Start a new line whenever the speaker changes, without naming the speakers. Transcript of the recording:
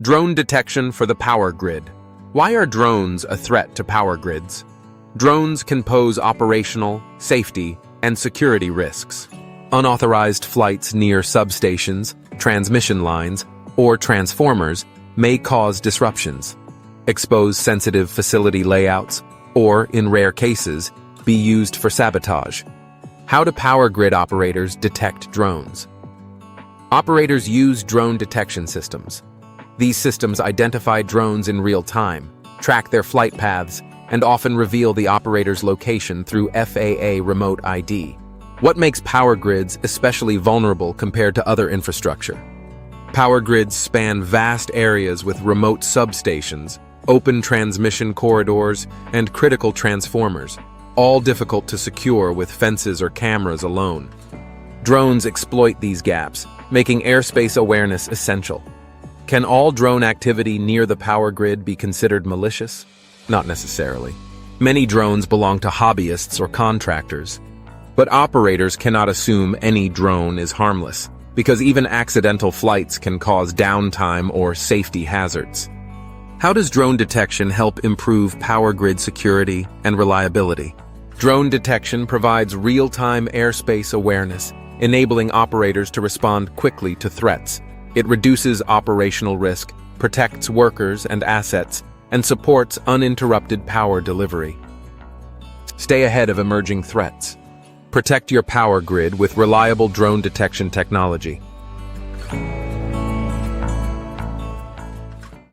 Drone detection for the power grid. Why are drones a threat to power grids? Drones can pose operational, safety, and security risks. Unauthorized flights near substations, transmission lines, or transformers may cause disruptions, expose sensitive facility layouts, or, in rare cases, be used for sabotage. How do power grid operators detect drones? Operators use drone detection systems. These systems identify drones in real time, track their flight paths, and often reveal the operator's location through FAA remote ID. What makes power grids especially vulnerable compared to other infrastructure? Power grids span vast areas with remote substations, open transmission corridors, and critical transformers, all difficult to secure with fences or cameras alone. Drones exploit these gaps, making airspace awareness essential. Can all drone activity near the power grid be considered malicious? Not necessarily. Many drones belong to hobbyists or contractors. But operators cannot assume any drone is harmless, because even accidental flights can cause downtime or safety hazards. How does drone detection help improve power grid security and reliability? Drone detection provides real-time airspace awareness, enabling operators to respond quickly to threats. It reduces operational risk, protects workers and assets, and supports uninterrupted power delivery. Stay ahead of emerging threats. Protect your power grid with reliable drone detection technology.